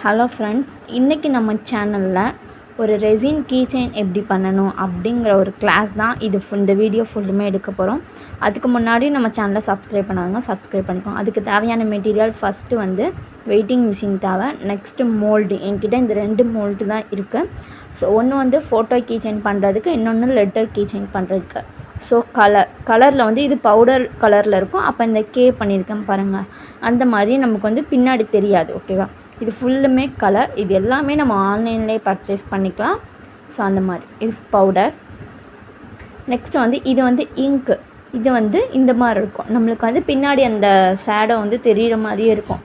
Hello friends, இன்றைக்கி நம்ம சேனலில் ஒரு ரெசின் கீ செயின் எப்படி பண்ணணும் அப்படிங்கிற ஒரு கிளாஸ் தான் இந்த வீடியோ ஃபுல்லுமே எடுக்க போகிறோம். அதுக்கு முன்னாடி நம்ம சேனலை சப்ஸ்கிரைப் பண்ணாங்க, சப்ஸ்கிரைப் பண்ணிக்கோங்க. அதுக்கு தேவையான மெட்டீரியல் ஃபஸ்ட்டு வந்து வெயிட்டிங் மிஷின் தேவை. நெக்ஸ்ட்டு மோல்டு, என்கிட்ட இந்த 2 மோல்டு தான் இருக்குது. ஸோ ஒன்று வந்து ஃபோட்டோ கீ செயின் பண்ணுறதுக்கு, இன்னொன்று லெட்டர் கீ செயின் பண்ணுறதுக்கு. ஸோ கலரில் வந்து இது பவுடர் கலரில் இருக்கும். அப்போ இந்த கே பண்ணியிருக்கேன் பாருங்கள், அந்த மாதிரி நமக்கு வந்து பின்னாடி தெரியாது. ஓகேவா? இது ஃபுல்லுமே கலர். இது எல்லாமே நம்ம ஆன்லைன்லேயே பர்ச்சேஸ் பண்ணிக்கலாம். ஸோ அந்த மாதிரி இது பவுடர். நெக்ஸ்ட்டு வந்து இது வந்து இங்க்கு. இது வந்து இந்த மாதிரி இருக்கும். நம்மளுக்கு வந்து பின்னாடி அந்த ஷேடோ வந்து தெரிகிற மாதிரியே இருக்கும்,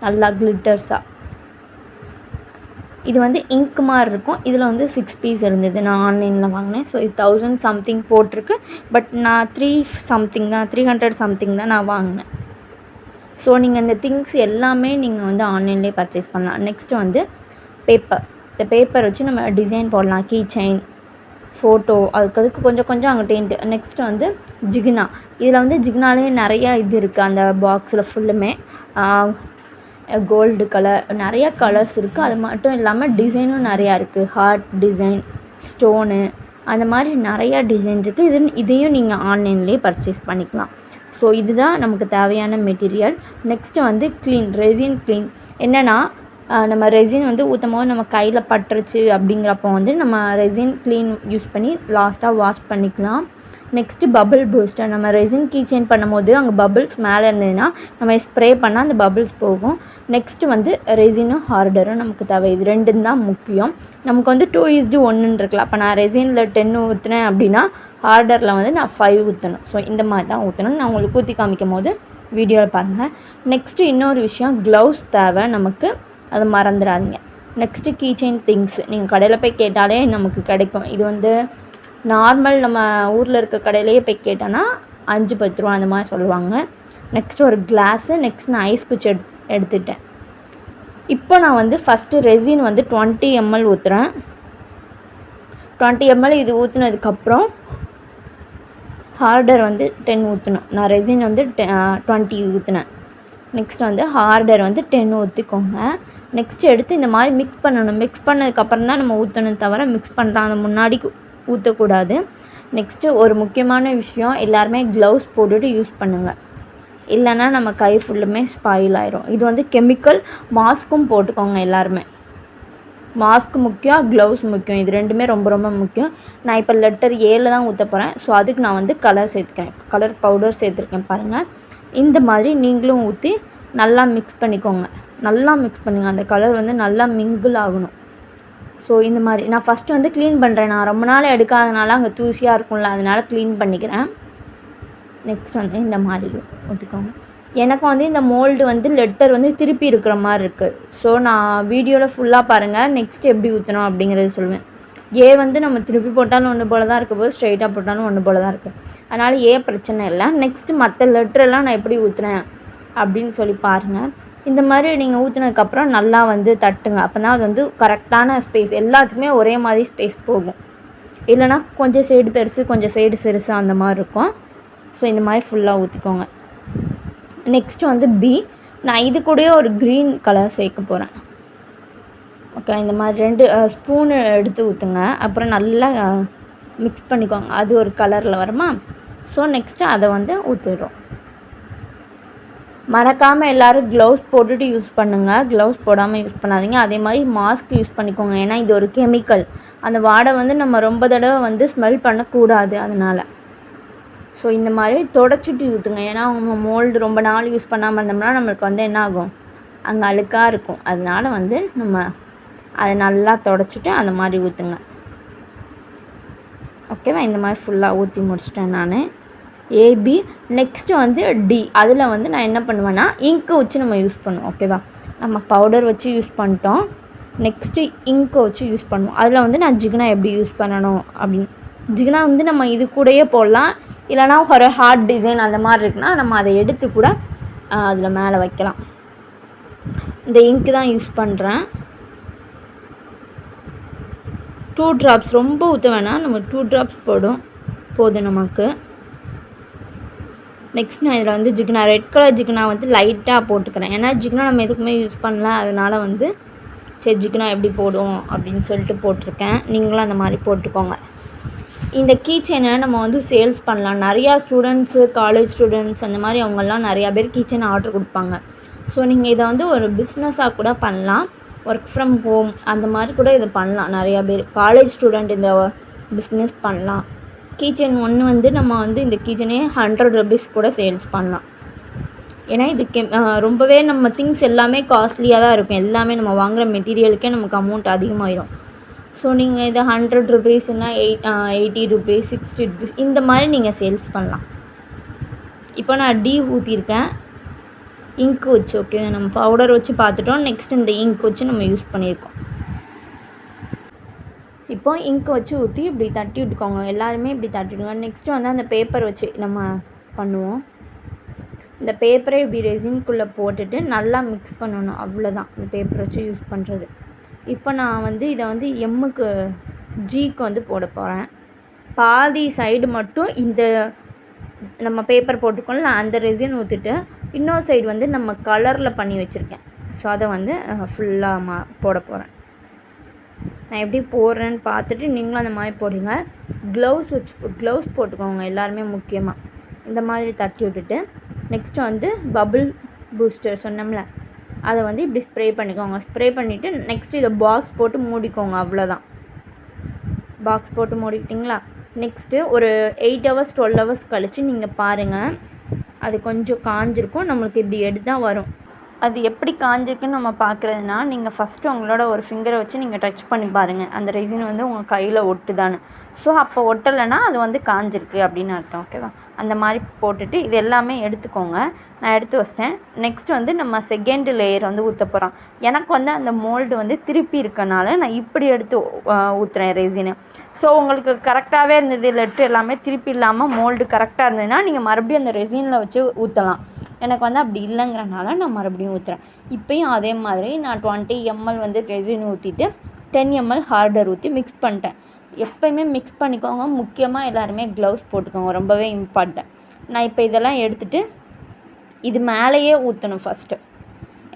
நல்லா கிளிட்டர்ஸாக. இது வந்து இங்க் மாதிரி இருக்கும். இதில் வந்து 6 பீஸ் இருந்தது, நான் ஆன்லைனில் வாங்கினேன். ஸோ இது 1000 சம்திங் போட்டிருக்கு. பட் நான் 300 சம்திங் தான் நான் வாங்கினேன். ஸோ நீங்கள் இந்த திங்ஸ் எல்லாமே நீங்கள் வந்து ஆன்லைன்லேயே பர்ச்சேஸ் பண்ணலாம். நெக்ஸ்ட்டு வந்து பேப்பர். இந்த பேப்பர் வச்சு நம்ம டிசைன் போடலாம், கீ செயின், ஃபோட்டோ, அதுக்கு கொஞ்சம் அங்கிட்டேன்ட்டு. நெக்ஸ்ட்டு வந்து ஜிகினா. இதில் வந்து ஜிகினாலே நிறையா இது இருக்குது. அந்த பாக்ஸில் ஃபுல்லுமே கோல்டு கலர், நிறையா கலர்ஸ் இருக்குது. அது மட்டும் இல்லாமல் டிசைனும் நிறையா இருக்குது. ஹார்ட் டிசைன், ஸ்டோனு, அந்த மாதிரி நிறையா டிசைன் இருக்குது. இதையும் நீங்கள் ஆன்லைன்லேயே பர்ச்சேஸ் பண்ணிக்கலாம். ஸோ இதுதான் நமக்கு தேவையான மெட்டீரியல். நெக்ஸ்ட்டு வந்து ரெசின் க்ளீன். என்னென்னா, நம்ம ரெசின் வந்து ஊற்றும் போது நம்ம கையில் பட்டுருச்சு அப்படிங்கிறப்போ வந்து நம்ம ரெசின் க்ளீன் யூஸ் பண்ணி லாஸ்ட்டாக வாஷ் பண்ணிக்கலாம். Next bubble booster. நம்ம ரெசின் கீ செயின் பண்ணும்போது அங்கே பபிள்ஸ் மேலே இருந்ததுன்னா நம்ம ஸ்ப்ரே பண்ணால் அந்த பபிள்ஸ் போகும். நெக்ஸ்ட்டு வந்து ரெசினும் ஹார்டரும் நமக்கு தேவை. இது 2 தான் முக்கியம். நமக்கு வந்து 2:1 இருக்குல்ல. அப்போ நான் ரெசினில் 10 ஊற்றுனேன் அப்படின்னா ஹார்டரில் வந்து நான் 5 ஊற்றணும். ஸோ இந்த மாதிரி தான் ஊற்றணும். நான் உங்களுக்கு ஊற்றி காமிக்கும் போது வீடியோவில் பாருங்கள். நெக்ஸ்ட்டு இன்னொரு விஷயம், க்ளவுஸ் தேவை நமக்கு, அதை மறந்துடாதீங்க. நெக்ஸ்ட்டு கீ செயின் திங்ஸ் நீங்கள் கடையில் போய் கேட்டாலே நமக்கு கிடைக்கும். இது வந்து நார்மல் நம்ம ஊரில் இருக்க கடையிலேயே போய் கேட்டோன்னா 5-10 ரூபா அந்த மாதிரி சொல்லுவாங்க. நெக்ஸ்ட்டு ஒரு கிளாஸு. நெக்ஸ்ட் நான் ஐஸ் குச்சி எடுத்துட்டேன். இப்போ நான் வந்து ஃபஸ்ட்டு ரெசின் வந்து 20 ml ஊற்றுறேன். 20 ml இது ஊற்றுனதுக்கப்புறம் ஹார்டர் வந்து 10 ஊற்றணும். நான் ரெசின் வந்து 20 ஊற்றினேன். நெக்ஸ்ட் வந்து ஹார்டர் வந்து 10 ஊற்றிக்கோங்க. நெக்ஸ்ட் எடுத்து இந்த மாதிரி மிக்ஸ் பண்ணணும். மிக்ஸ் பண்ணதுக்கப்புறம் தான் நம்ம ஊற்றணும், தவிர மிக்ஸ் பண்ணுறாங்க முன்னாடி ஊற்றக்கூடாது. நெக்ஸ்ட்டு ஒரு முக்கியமான விஷயம், எல்லாருமே க்ளவுஸ் போட்டுட்டு யூஸ் பண்ணுங்கள், இல்லைன்னா நம்ம கை ஃபுல்லுமே ஸ்பாயில் ஆயிரும். இது வந்து கெமிக்கல். மாஸ்க்கும் போட்டுக்கோங்க எல்லாருமே. மாஸ்க் முக்கியம், க்ளவுஸ் முக்கியம். இது 2மே ரொம்ப ரொம்ப முக்கியம். நான் இப்போ லெட்டர் ஏல தான் ஊற்ற போகிறேன். ஸோ அதுக்கு நான் வந்து கலர் சேர்த்துக்கிறேன். கலர் பவுடர் சேர்த்துருக்கேன் பாருங்கள். இந்த மாதிரி நீங்களும் ஊற்றி நல்லா மிக்ஸ் பண்ணிக்கோங்க. நல்லா மிக்ஸ் பண்ணுங்கள். அந்த கலர் வந்து நல்லா மிங்கிள் ஆகணும். ஸோ இந்த மாதிரி நான் ஃபஸ்ட்டு வந்து க்ளீன் பண்ணுறேன். நான் ரொம்ப நாள் எடுக்காதனால அங்கே தூசியாக இருக்கும்ல, அதனால் க்ளீன் பண்ணிக்கிறேன். நெக்ஸ்ட் வந்து இந்த மாதிரி ஊற்றிக்கோங்க. எனக்கு வந்து இந்த மோல்டு வந்து லெட்டர் வந்து திருப்பி இருக்கிற மாதிரி இருக்குது. ஸோ நான் வீடியோவில் ஃபுல்லாக பாருங்கள், நெக்ஸ்ட் எப்படி ஊற்றணும் அப்படிங்கிறது சொல்லுவேன். வந்து நம்ம திருப்பி போட்டாலும் ஒன்று போல் தான் இருக்க போது, ஸ்ட்ரைட்டாக போட்டாலும் ஒன்று போல் தான் இருக்குது. அதனால் பிரச்சனை இல்லை. நெக்ஸ்ட்டு மற்ற லெட்டரெல்லாம் நான் எப்படி ஊற்றுறேன் அப்படின்னு சொல்லி பாருங்கள். இந்த மாதிரி நீங்கள் ஊற்றினதுக்கப்புறம் நல்லா வந்து தட்டுங்க. அப்போ தான் அது வந்து கரெக்டான ஸ்பேஸ், எல்லாத்துக்குமே ஒரே மாதிரி ஸ்பேஸ் போகும். இல்லைனா கொஞ்சம் சைடு பெருசு, கொஞ்சம் சைடு சிறுசு அந்த மாதிரி இருக்கும். ஸோ இந்த மாதிரி ஃபுல்லாக ஊற்றிக்கோங்க. நெக்ஸ்ட்டு வந்து நான் இது கூடயே ஒரு க்ரீன் கலர் சேர்க்க போகிறேன். ஓகே, இந்த மாதிரி 2 ஸ்பூனு எடுத்து ஊற்றுங்க. அப்புறம் நல்லா மிக்ஸ் பண்ணிக்கோங்க. அது ஒரு கலரில் வருமா? ஸோ நெக்ஸ்ட்டு அதை வந்து ஊற்றிடுறோம். மறக்காமல் எல்லோரும் க்ளவுஸ் போட்டுட்டு யூஸ் பண்ணுங்கள், க்ளவுஸ் போடாமல் யூஸ் பண்ணாதீங்க. அதே மாதிரி மாஸ்க் யூஸ் பண்ணிக்கோங்க. ஏன்னா இது ஒரு கெமிக்கல். அந்த வாடை வந்து நம்ம ரொம்ப தடவை வந்து ஸ்மெல் பண்ணக்கூடாது, அதனால். ஸோ இந்த மாதிரி தொடச்சிட்டு ஊற்றுங்க. ஏன்னா அவங்க மோல்டு ரொம்ப நாள் யூஸ் பண்ணாமல் இருந்தோம்னா நம்மளுக்கு வந்து என்ன ஆகும், அங்கே அழுக்காக இருக்கும். அதனால் வந்து நம்ம அதை நல்லா தொடச்சிட்டு அந்த மாதிரி ஊற்றுங்க. ஓகேவா? இந்த மாதிரி ஃபுல்லாக ஊற்றி முடிச்சிட்டேன் நான். ஏபி. நெக்ஸ்ட்டு வந்து அதில் வந்து நான் என்ன பண்ணுவேன்னா, இங்க்கை வச்சு நம்ம யூஸ் பண்ணுவோம். ஓகேவா? நம்ம பவுடர் வச்சு யூஸ் பண்ணிட்டோம். நெக்ஸ்ட்டு இங்க்கை வச்சு யூஸ் பண்ணுவோம். அதில் வந்து நான் ஜிகினா எப்படி யூஸ் பண்ணணும் அப்படின்னு. ஜிகினா வந்து நம்ம இது கூடயே போடலாம். இல்லைனா ஒரு ஹார்ட் டிசைன் அந்த மாதிரி இருக்குன்னா நம்ம அதை எடுத்து கூட அதில் மேலே வைக்கலாம். இந்த இங்க்கு தான் யூஸ் பண்ணுறேன். 2 ட்ராப்ஸ், ரொம்ப ஊற்ற வேணாம். நம்ம 2 ட்ராப்ஸ் போதும் நமக்கு. நெக்ஸ்ட் நான் இதில் வந்து ஜிகினா, ரெட் கலர் ஜிகினா வந்து லைட்டாக போட்டுக்கிறேன். ஏன்னா ஜிகினா நம்ம எதுக்குமே யூஸ் பண்ணல, அதனால் வந்து செஞ்சுக்கினா எப்படி போடும் அப்படின்னு சொல்லிட்டு போட்டிருக்கேன். நீங்களும் அந்த மாதிரி போட்டுக்கோங்க. இந்த கீ செயினை நம்ம வந்து சேல்ஸ் பண்ணலாம். நிறையா ஸ்டூடெண்ட்ஸு, காலேஜ் ஸ்டூடெண்ட்ஸ் அந்த மாதிரி அவங்கெல்லாம் நிறையா பேர் கீ செயின் ஆர்டர் கொடுப்பாங்க. ஸோ நீங்கள் இதை வந்து ஒரு பிஸ்னஸாக கூட பண்ணலாம். ஒர்க் ஃப்ரம் ஹோம் அந்த மாதிரி கூட இதை பண்ணலாம். நிறையா பேர் காலேஜ் ஸ்டூடெண்ட் இந்த பிஸ்னஸ் பண்ணலாம். கீ செயின் ஒன்று வந்து நம்ம வந்து இந்த கீ செயினே 100 rupees கூட சேல்ஸ் பண்ணலாம். ஏன்னா இது ரொம்பவே நம்ம திங்ஸ் எல்லாமே காஸ்ட்லியாக தான் இருக்கும். எல்லாமே நம்ம வாங்குகிற மெட்டீரியலுக்கே நமக்கு அமௌண்ட் அதிகமாகிடும். ஸோ நீங்கள் இதை 100 rupeesனா 80 rupees 60 rupees இந்த மாதிரி நீங்கள் சேல்ஸ் பண்ணலாம். இப்போ நான் டீ ஊற்றிருக்கேன் இங்க் வச்சு. ஓகே, நம்ம பவுடர் வச்சு பார்த்துட்டோம். நெக்ஸ்ட் இந்த இங்க் வச்சு நம்ம யூஸ் பண்ணியிருக்கோம். இப்போ இங்க் வச்சு ஊற்றி இப்படி தட்டி விட்டுக்கோங்க. எல்லாருமே இப்படி தட்டி விடுங்க. நெக்ஸ்ட்டு வந்து அந்த பேப்பர் வச்சு நம்ம பண்ணுவோம். இந்த பேப்பரை இப்படி ரெசின்குள்ளே போட்டுட்டு நல்லா மிக்ஸ் பண்ணணும். அவ்வளோதான் இந்த பேப்பரை வச்சு யூஸ் பண்ணுறது. இப்போ நான் வந்து இதை வந்து எம்முக்கு ஜிக்கு வந்து போட போகிறேன். பாதி சைடு மட்டும் இந்த நம்ம பேப்பர் போட்டுக்கோல அந்த ரெசின் ஊற்றிட்டு இன்னொரு சைடு வந்து நம்ம கலரில் பண்ணி வச்சுருக்கேன். ஸோ அதை வந்து ஃபுல்லாக போட போகிறேன். நான் எப்படி போடுறேன்னு பார்த்துட்டு நீங்களும் அந்த மாதிரி போடுங்க. க்ளவுஸ் போட்டுக்கோங்க எல்லாருமே முக்கியமாக. இந்த மாதிரி தட்டி விட்டுட்டு நெக்ஸ்ட்டு வந்து பபுள் பூஸ்டர் சொன்னோம்ல அதை வந்து இப்படி ஸ்ப்ரே பண்ணிக்கோங்க. ஸ்ப்ரே பண்ணிவிட்டு நெக்ஸ்ட்டு இதை பாக்ஸ் போட்டு மூடிக்கோங்க. அவ்வளோதான். பாக்ஸ் போட்டு மூடிக்கிட்டிங்களா? நெக்ஸ்ட்டு ஒரு 8 hours 12 hours கழித்து நீங்கள் பாருங்கள். அது கொஞ்சம் காஞ்சிருக்கும். நம்மளுக்கு இப்படி எடுத்தால் வரும். அது எப்படி காஞ்சிருக்குன்னு நம்ம பார்க்குறதுனா நீங்கள் ஃபஸ்ட்டு உங்களோட ஒரு ஃபிங்கரை வச்சு நீங்கள் டச் பண்ணி பாருங்கள். அந்த ரெசின் வந்து உங்கள் கையில் ஒட்டுதான்னு. ஸோ அப்போ ஒட்டலைன்னா அது வந்து காஞ்சிருக்கு அப்படின்னு அர்த்தம். ஓகேவா? அந்த மாதிரி போட்டுட்டு இது எல்லாமே எடுத்துக்கோங்க. நான் எடுத்து வச்சிட்டேன். நெக்ஸ்ட் வந்து நம்ம செகண்ட் லேயர் வந்து ஊற்ற போகிறோம். எனக்கு வந்து அந்த மோல்டு வந்து திருப்பி இருக்கனால நான் இப்படி எடுத்து ஊற்றுறேன் ரெசினை. ஸோ உங்களுக்கு கரெக்டாகவே இருந்தது, லெட்ரு எல்லாமே திருப்பி இல்லாமல் மோல்டு கரெக்டாக இருந்ததுன்னா நீங்கள் மறுபடியும் அந்த ரெசினில் வச்சு ஊற்றலாம். எனக்கு வந்து அப்படி இல்லைங்கிறனால நான் மறுபடியும் ஊற்றுறேன். இப்போயும் அதே மாதிரி நான் 20 ml வந்து ரெசின் ஊற்றிட்டு 10 ml ஹார்டர் ஊற்றி மிக்ஸ் பண்ணிட்டேன். எப்போயுமே மிக்ஸ் பண்ணிக்கோங்க. முக்கியமாக எல்லாருமே க்ளவுஸ் போட்டுக்கோங்க, ரொம்பவே இம்பார்ட்டன்ட். நான் இப்போ இதெல்லாம் எடுத்துகிட்டு இது மேலேயே ஊற்றணும் ஃபஸ்ட்டு.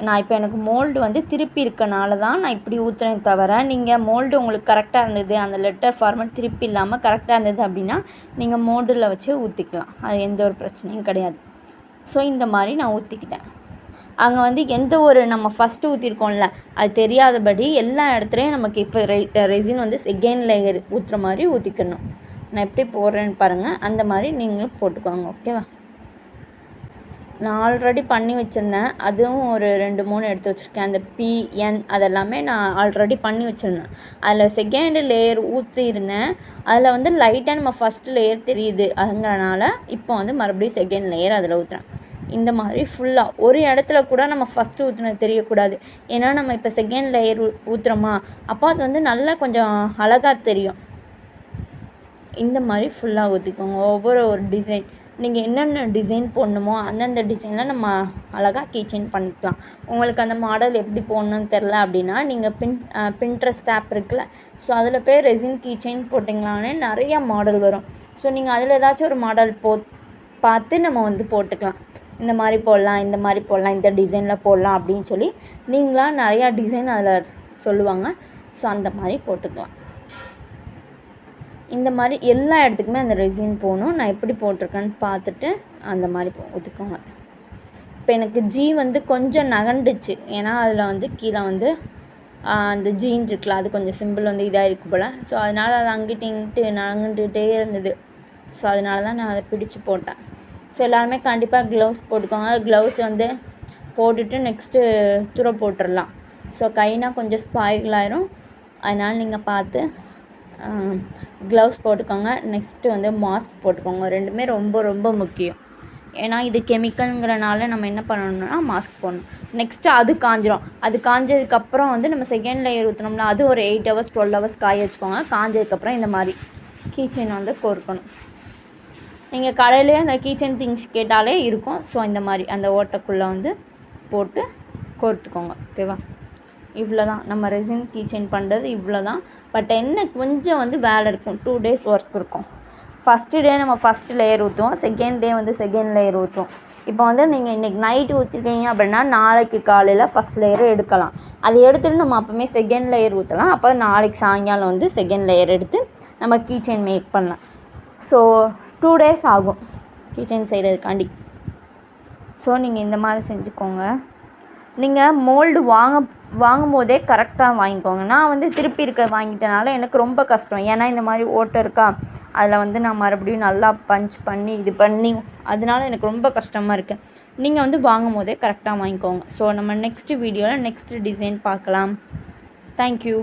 நான் இப்போ எனக்கு மோல்டு வந்து திருப்பி இருக்கனால தான் நான் இப்படி ஊற்றுறேன். தவிர நீங்கள் மோல்டு உங்களுக்கு கரெக்டாக இருந்தது, அந்த லெட்டர் ஃபார்மேட் திருப்பி இல்லாமல் கரெக்டாக இருந்தது அப்படின்னா நீங்கள் மோல்டில் வச்சு ஊற்றிக்கலாம். அது எந்த ஒரு பிரச்சனையும் கிடையாது. ஸோ இந்த மாதிரி நான் ஊற்றிக்கிட்டேன். அங்கே வந்து எந்த ஒரு நம்ம ஃபஸ்ட்டு ஊற்றிருக்கோம்ல அது தெரியாதபடி எல்லா இடத்துலையும் நமக்கு இப்போ ரெசின் வந்து செகண்ட் லேயர் ஊற்றுற மாதிரி ஊற்றிக்கணும். நான் எப்படி போடுறேன்னு பாருங்கள். அந்த மாதிரி நீங்களும் போட்டுக்கோங்க. ஓகேவா? நான் ஆல்ரெடி பண்ணி வச்சுருந்தேன். அதுவும் ஒரு 2-3 எடுத்து வச்சுருக்கேன். அந்த PN அதெல்லாமே நான் ஆல்ரெடி பண்ணி வச்சுருந்தேன். அதில் செகண்ட் லேயர் ஊற்றிருந்தேன். அதில் வந்து லைட்டாக நம்ம ஃபஸ்ட்டு லேயர் தெரியுது. அதுங்கிறனால இப்போ வந்து மறுபடியும் செகண்ட் லேயர் அதில் ஊற்றுறேன். இந்த மாதிரி ஃபுல்லாக ஒரு இடத்துல கூட நம்ம ஃபஸ்ட்டு ஊற்றுனது தெரியக்கூடாது. ஏன்னா நம்ம இப்போ செகண்ட் லேயர் ஊற்றுறோமா, அப்போ அது வந்து நல்லா கொஞ்சம் அழகாக தெரியும். இந்த மாதிரி ஃபுல்லாக ஊற்றிக்கோங்க. ஒவ்வொரு டிசைன் நீங்கள் என்னென்ன டிசைன் போடணுமோ அந்தந்த டிசைனில் நம்ம அழகாக கீ செயின் பண்ணிக்கலாம். உங்களுக்கு அந்த மாடல் எப்படி போடணுன்னு தெரில அப்படின்னா நீங்கள் பின்ட்ரெஸ்ட் ஆப் இருக்குல்ல, ஸோ அதில் போய் ரெசின் கீ செயின் போட்டிங்களானே நிறையா மாடல் வரும். ஸோ நீங்கள் அதில் ஏதாச்சும் ஒரு மாடல் பார்த்து நம்ம வந்து போட்டுக்கலாம். இந்த மாதிரி போடலாம், இந்த மாதிரி போடலாம், இந்த டிசைனில் போடலாம் அப்படின்னு சொல்லி நீங்களாக நிறையா டிசைன் அதில் சொல்லுவாங்க. ஸோ அந்த மாதிரி போட்டுக்கலாம். இந்த மாதிரி எல்லா இடத்துக்குமே அந்த ரெசின் போகணும். நான் எப்படி போட்டிருக்கேன்னு பார்த்துட்டு அந்த மாதிரி ஊற்றிக்கோங்க. இப்போ எனக்கு ஜி வந்து கொஞ்சம் நகண்டுச்சு. ஏன்னா அதில் வந்து கீழே வந்து அந்த ஜீன் இருக்குல்ல, அது கொஞ்சம் சிம்பிள் வந்து இதாக இருக்குது போல். ஸோ அதனால் அது அங்கிட்டு இங்கிட்டு நகண்டுகிட்டே இருந்தது. ஸோ அதனால தான் நான் அதை பிடிச்சி போட்டேன். ஸோ எல்லாருமே கண்டிப்பாக க்ளவுஸ் போட்டுக்கோங்க. க்ளவுஸ் வந்து போட்டுட்டு நெக்ஸ்ட்டு துரை போட்டுடலாம். ஸோ கைனா கொஞ்சம் ஸ்பாயில் ஆயிரும். அதனால் நீங்கள் பார்த்து க்ளவுஸ் போட்டுக்கோங்க. நெக்ஸ்ட்டு வந்து மாஸ்க் போட்டுக்கோங்க. ரெண்டுமே ரொம்ப ரொம்ப முக்கியம். ஏன்னா இது கெமிக்கலுங்கிறனால நம்ம என்ன பண்ணணும்னா மாஸ்க் போடணும். நெக்ஸ்ட்டு அது காஞ்சிரும். அது காஞ்சதுக்கப்புறம் வந்து நம்ம செகண்ட் லேயர் ஊற்றினோம்னா அது ஒரு 8 hours 12 hours காய வச்சுக்கோங்க. காஞ்சதுக்கப்புறம் இந்த மாதிரி கீ செயின் வந்து கோர்க்கணும். நீங்கள் கடையிலே அந்த கீ செயின் திங்ஸ் கேட்டாலே இருக்கும். ஸோ இந்த மாதிரி அந்த ஓட்டைக்குள்ளே வந்து போட்டு கோர்த்துக்கோங்க. ஓகேவா? இவ்வளோ தான் நம்ம ரெசின் கீ செயின் பண்ணுறது. இவ்வளோ தான். பட் என்ன கொஞ்சம் வந்து வேலை இருக்கும். 2 days ஒர்க் இருக்கும். ஃபஸ்ட்டு டே நம்ம ஃபஸ்ட்டு லேயர் ஊற்றுவோம். செகண்ட் டே வந்து செகண்ட் லேயர் ஊற்றுவோம். இப்போ வந்து நீங்கள் இன்றைக்கி நைட்டு ஊற்றிருக்கீங்க அப்படின்னா நாளைக்கு காலையில் ஃபஸ்ட் லேயர் எடுக்கலாம். அதை எடுத்துகிட்டு நம்ம அப்போவுமே செகண்ட் லேயர் ஊற்றலாம். அப்போ நாளைக்கு சாயங்காலம் வந்து செகண்ட் லேயர் எடுத்து நம்ம கீ செயின் மேக் பண்ணலாம். ஸோ 2 days ஆகும் கீ செயின் செய்கிறதுக்காண்டி. ஸோ நீங்கள் இந்த மாதிரி செஞ்சுக்கோங்க. நீங்கள் மோல்டு வாங்கும்போதே கரெக்டாக வாங்கிக்கோங்க. நான் வந்து திருப்பி இருக்க வாங்கிட்டனால எனக்கு ரொம்ப கஷ்டம். ஏன்னா இந்த மாதிரி ஓட்டை இருக்கா, அதில் வந்து நான் மறுபடியும் நல்லா பஞ்ச் பண்ணி இது பண்ணி அதனால எனக்கு ரொம்ப கஷ்டமாக இருக்குது. நீங்கள் வந்து வாங்கும்போதே கரெக்டாக வாங்கிக்கோங்க. ஸோ நம்ம நெக்ஸ்ட்டு வீடியோவில் நெக்ஸ்ட்டு டிசைன் பார்க்கலாம். தேங்க்யூ.